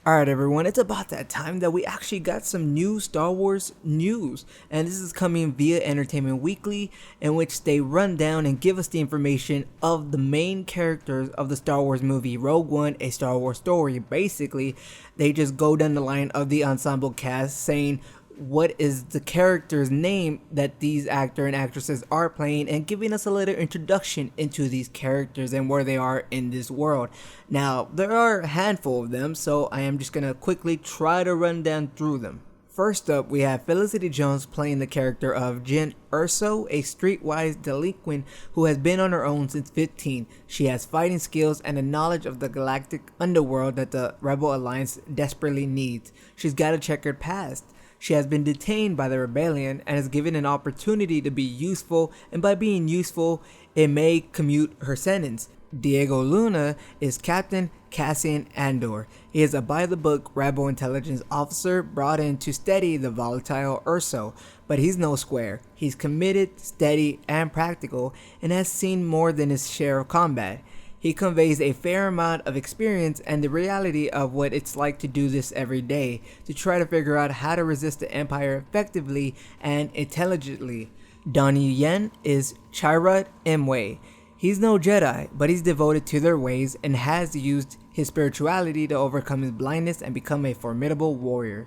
Alright everyone, it's about that time that we actually got some new Star Wars news, and this is coming via Entertainment Weekly, in which they run down and give us the information of the main characters of the Star Wars movie Rogue One, A Star Wars Story. Basically, they just go down the line of the ensemble cast saying what is the character's name that these actor and actresses are playing, and giving us a little introduction into these characters and where they are in this world. Now, there are a handful of them, so I am just gonna quickly try to run down through them. First up, we have Felicity Jones playing the character of Jyn Erso, a streetwise delinquent who has been on her own since 15. She has fighting skills and a knowledge of the galactic underworld that the Rebel Alliance desperately needs. She's got a checkered past. She has been detained by the rebellion and is given an opportunity to be useful, and by being useful, it may commute her sentence. Diego Luna is Captain Cassian Andor. He is a by-the-book rebel intelligence officer brought in to steady the volatile Urso, but he's no square. He's committed, steady, and practical, and has seen more than his share of combat. He conveys a fair amount of experience and the reality of what it's like to do this every day, to try to figure out how to resist the Empire effectively and intelligently. Donnie Yen is Chirrut Imwe. He's no Jedi, but he's devoted to their ways and has used his spirituality to overcome his blindness and become a formidable warrior.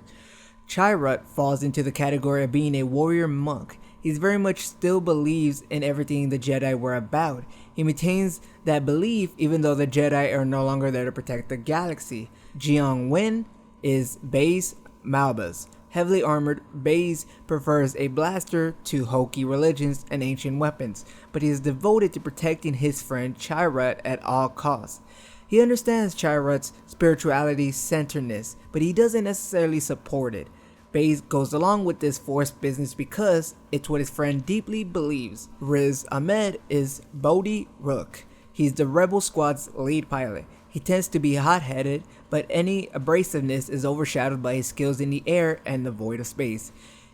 Chirrut falls into the category of being a warrior monk. He very much still believes in everything the Jedi were about. He maintains that belief even though the Jedi are no longer there to protect the galaxy. Jiang Wen is Baze Malbas. Heavily armored, Baze prefers a blaster to hokey religions and ancient weapons, but he is devoted to protecting his friend Chirrut at all costs. He understands Chirrut's spirituality centeredness, but he doesn't necessarily support it. Baze goes along with this forced business because it's what his friend deeply believes. Riz Ahmed is Bodhi Rook. He's the Rebel Squad's lead pilot. He tends to be hot-headed, but any abrasiveness is overshadowed by his skills in the air and the void of space.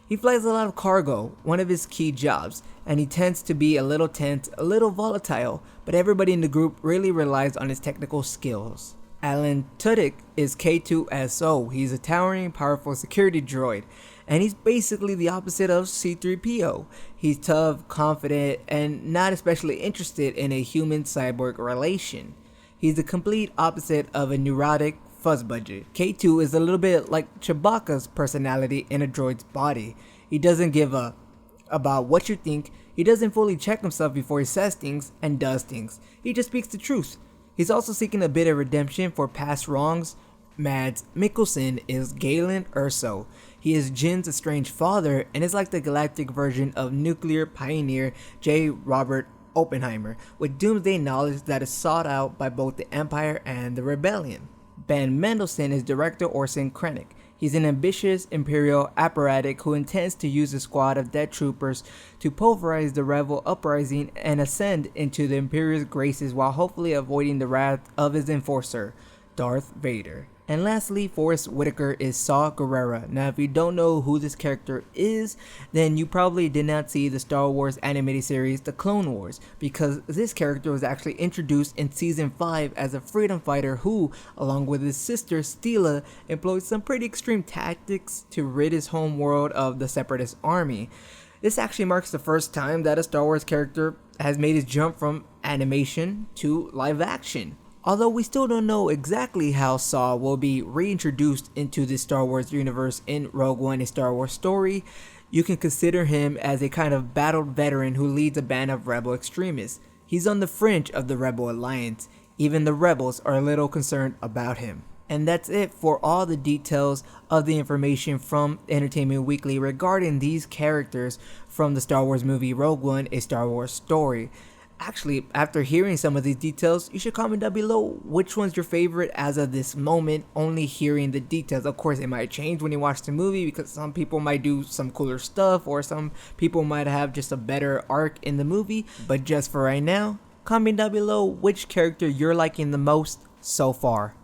He flies a lot of cargo, one of his key jobs, and he tends to be a little tense, a little volatile, but everybody in the group really relies on his technical skills. Alan Tudyk is K2SO. He's a towering, powerful security droid, and he's basically the opposite of C-3PO. He's tough, confident, and not especially interested in a human-cyborg relation. He's the complete opposite of a neurotic fuzzbudget. K2 is a little bit like Chewbacca's personality in a droid's body. He doesn't give a about what you think, he doesn't fully check himself before he says things and does things. He just speaks the truth. He's also seeking a bit of redemption for past wrongs. Mads Mikkelsen is Galen Erso. He is Jin's estranged father and is like the galactic version of nuclear pioneer J. Robert Oppenheimer, with doomsday knowledge that is sought out by both the Empire and the Rebellion. Ben Mendelsohn is Director Orson Krennic. He's an ambitious Imperial operatic who intends to use a squad of dead troopers to pulverize the rebel uprising and ascend into the Imperial's graces while hopefully avoiding the wrath of his enforcer, Darth Vader. And lastly, Forrest Whitaker is Saw Gerrera. Now, if you don't know who this character is, then you probably did not see the Star Wars animated series The Clone Wars, because this character was actually introduced in Season 5 as a freedom fighter who, along with his sister Steela, employed some pretty extreme tactics to rid his home world of the Separatist army. This actually marks the first time that a Star Wars character has made his jump from animation to live action. Although we still don't know exactly how Saw will be reintroduced into the Star Wars universe in Rogue One, A Star Wars Story, you can consider him as a kind of battled veteran who leads a band of rebel extremists. He's on the fringe of the Rebel Alliance. Even the rebels are a little concerned about him. And that's it for all the details of the information from Entertainment Weekly regarding these characters from the Star Wars movie Rogue One, A Star Wars Story. Actually, after hearing some of these details, you should comment down below which one's your favorite as of this moment, only hearing the details. Of course, it might change when you watch the movie because some people might do some cooler stuff or some people might have just a better arc in the movie. But just for right now, comment down below which character you're liking the most so far.